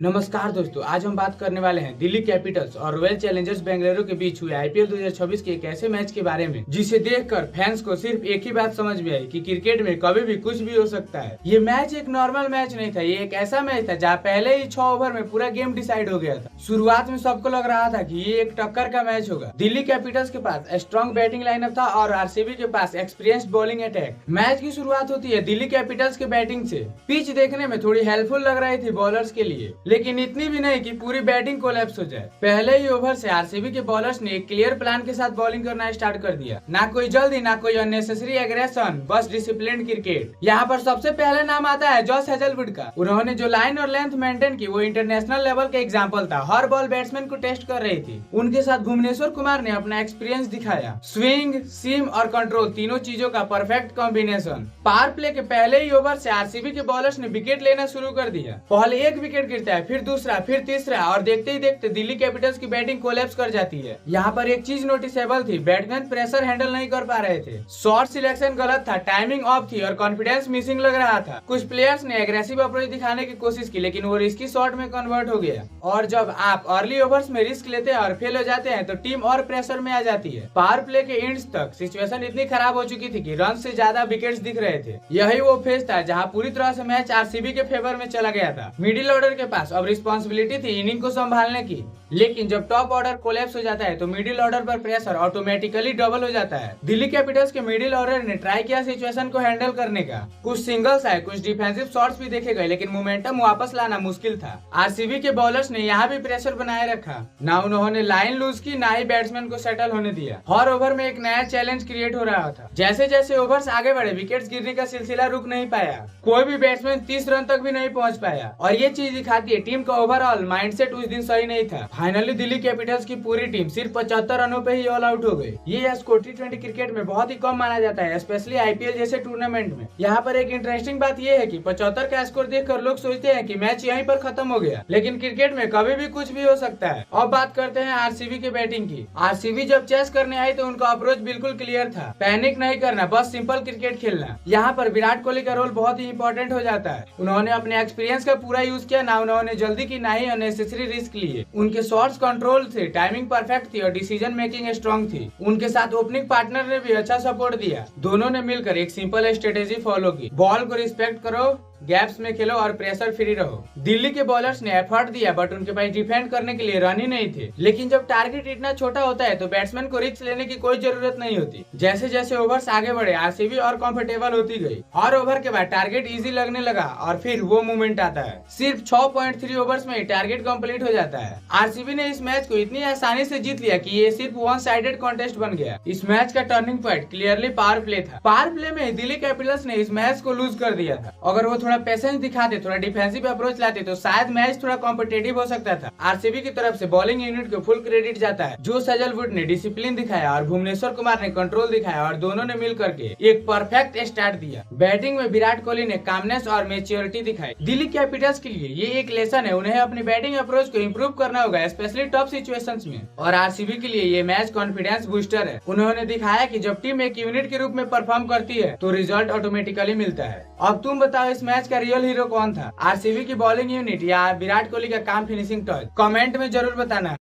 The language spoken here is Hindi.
नमस्कार दोस्तों, आज हम बात करने वाले हैं दिल्ली कैपिटल्स और रॉयल चैलेंजर्स बेंगलुरु के बीच हुए आईपीएल 2026 के एक ऐसे मैच के बारे में जिसे देखकर फैंस को सिर्फ एक ही बात समझ में आई कि क्रिकेट में कभी भी कुछ भी हो सकता है। ये मैच एक नॉर्मल मैच नहीं था, ये एक ऐसा मैच था जहाँ पहले ही 6 ओवर में पूरा गेम डिसाइड हो गया था। शुरुआत में सबको लग रहा था कि ये एक टक्कर का मैच होगा। दिल्ली कैपिटल्स के पास स्ट्रॉन्ग बैटिंग लाइनअप था और आरसीबी के पास एक्सपीरियंस्ड बॉलिंग अटैक। मैच की शुरुआत होती है दिल्ली कैपिटल्स के बैटिंग से। पिच देखने में थोड़ी हेल्पफुल लग रही थी बॉलर्स के लिए, लेकिन इतनी भी नहीं कि पूरी बैटिंग कोलैप्स हो जाए। पहले ही ओवर से आरसीबी के बॉलर्स ने एक क्लियर प्लान के साथ बॉलिंग करना स्टार्ट कर दिया। ना कोई जल्दी, ना कोई अननेसेसरी एग्रेशन, बस डिसिप्लिन्ड क्रिकेट। यहाँ पर सबसे पहले नाम आता है जॉस हेजलवुड का। उन्होंने जो लाइन और लेंथ मेंटेन की वो इंटरनेशनल लेवल का एग्जाम्पल था। हर बॉल बैट्समैन को टेस्ट कर रही थी। उनके साथ भुवनेश्वर कुमार ने अपना एक्सपीरियंस दिखाया। स्विंग, सीम और कंट्रोल तीनों चीजों का परफेक्ट कॉम्बिनेशन। पावर प्ले के पहले ही ओवर से आरसीबी के बॉलर्स ने विकेट लेना शुरू कर दिया। पहले एक विकेट गिरता है, फिर दूसरा, फिर तीसरा और देखते ही देखते दिल्ली कैपिटल्स की बैटिंग कोलैप्स कर जाती है। यहाँ पर एक चीज नोटिसेबल थी, बैट्समैन प्रेशर हैंडल नहीं कर पा रहे थे। शॉट सिलेक्शन गलत था, टाइमिंग ऑफ थी और कॉन्फिडेंस मिसिंग लग रहा था। कुछ प्लेयर्स ने एग्रेसिव अप्रोच दिखाने की कोशिश की, लेकिन वो रिस्की शॉट में कन्वर्ट हो गया। और जब आप अर्ली ओवर्स में रिस्क लेते हैं और फेल हो जाते हैं तो टीम और प्रेशर में आ जाती है। पावर प्ले के एंड्स तक सिचुएशन इतनी खराब हो चुकी थी कि रन से ज्यादा विकेट्स दिख रहे थे। यही वो फेज था जहाँ पूरी तरह से मैच आरसीबी के फेवर में चला गया था। मिडिल ऑर्डर के पास अब रिस्पॉन्सिबिलिटी थी इनिंग को संभालने की, लेकिन जब टॉप ऑर्डर कोलैप्स हो जाता है तो मिडिल ऑर्डर पर प्रेशर ऑटोमेटिकली डबल हो जाता है। दिल्ली कैपिटल्स के मिडिल ऑर्डर ने ट्राई किया सिचुएशन को हैंडल करने का। कुछ सिंगल्स आए, कुछ डिफेंसिव शॉट्स भी देखे गए, लेकिन मोमेंटम वापस लाना मुश्किल था। आरसीबी के बॉलर्स ने यहाँ भी प्रेशर बनाए रखा। ना उन्होंने लाइन लूज की, ना ही बैट्समैन को सेटल होने दिया। हर ओवर में एक नया चैलेंज क्रिएट हो रहा था। जैसे जैसे ओवर्स आगे बढ़े विकेट्स गिरने का सिलसिला रुक नहीं पाया। कोई भी बैट्समैन 30 रन तक भी नहीं पहुंच पाया और ये चीज दिखाती है टीम का ओवरऑल माइंडसेट उस दिन सही नहीं था। फाइनली दिल्ली कैपिटल्स की पूरी टीम सिर्फ 75 रनों पे ही ऑल आउट हो गई। ये स्कोर T20 क्रिकेट में बहुत ही कम माना जाता है, स्पेशली आईपीएल जैसे टूर्नामेंट में। यहाँ पर एक इंटरेस्टिंग बात यह है कि 75 का स्कोर देखकर लोग सोचते हैं कि मैच यहीं पर खत्म हो गया, लेकिन क्रिकेट में कभी भी कुछ भी हो सकता है। अब बात करते हैं आरसीबी के बैटिंग की। आरसीबी जब चेस करने आई तो उनका अप्रोच बिल्कुल क्लियर था, पैनिक नहीं करना, बस सिंपल क्रिकेट खेलना। यहाँ पर विराट कोहली का रोल बहुत ही इंपॉर्टेंट हो जाता है। उन्होंने अपने एक्सपीरियंस का पूरा यूज किया, ना उन्होंने जल्दी की ना ही अननेसेसरी रिस्क लिए। उनके शॉट्स कंट्रोल थे, टाइमिंग परफेक्ट थी और डिसीजन मेकिंग स्ट्रॉन्ग थी। उनके साथ ओपनिंग पार्टनर ने भी अच्छा सपोर्ट दिया। दोनों ने मिलकर एक सिंपल स्ट्रेटेजी फॉलो की, बॉल को रिस्पेक्ट करो, गैप्स में खेलो और प्रेशर फ्री रहो। दिल्ली के बॉलर्स ने एफर्ट दिया, बट उनके पास डिफेंड करने के लिए रन ही नहीं थे। लेकिन जब टारगेट इतना छोटा होता है तो बैट्समैन को रिस्क लेने की कोई जरूरत नहीं होती। जैसे जैसे ओवर्स आगे बढ़े आरसीबी और कंफर्टेबल होती गई। हर ओवर के बाद टारगेट इजी लगने लगा और फिर वो मोमेंट आता है। सिर्फ 6.3 ओवर्स में टारगेट कंप्लीट हो जाता है। आरसीबी ने इस मैच को इतनी आसानी से जीत लिया कि ये सिर्फ वन साइडेड कॉन्टेस्ट बन गया। इस मैच का turning point clearly power play था। पावर प्ले में दिल्ली कैपिटल्स ने इस मैच को लूज कर दिया था। अगर वो थोड़ा पेशेंस दिखाते, थोड़ा डिफेंसिव अप्रोच लाते तो शायद मैच थोड़ा कॉम्पिटेटिव हो सकता था। आरसीबी की तरफ से बॉलिंग यूनिट को फुल क्रेडिट जाता है। जोश हेजलवुड ने डिसिप्लिन दिखाया और भुवनेश्वर कुमार ने कंट्रोल दिखाया और दोनों ने मिलकर के एक परफेक्ट स्टार्ट दिया। बैटिंग में विराट कोहली ने कामनेस और मैच्योरिटी दिखाई। दिल्ली कैपिटल्स के लिए ये एक लेसन है, उन्हें अपनी बैटिंग अप्रोच को इम्प्रूव करना होगा, स्पेशली टफ सिचुएशंस में। और आरसीबी के लिए ये मैच कॉन्फिडेंस बूस्टर है। उन्होंने दिखाया कि जब टीम एक यूनिट के रूप में परफॉर्म करती है तो रिजल्ट ऑटोमेटिकली मिलता है। अब तुम बताओ इस मैच का रियल हीरो कौन था, आरसीबी की बॉलिंग यूनिट या विराट कोहली का काम फिनिशिंग टच? कमेंट में जरूर बताना।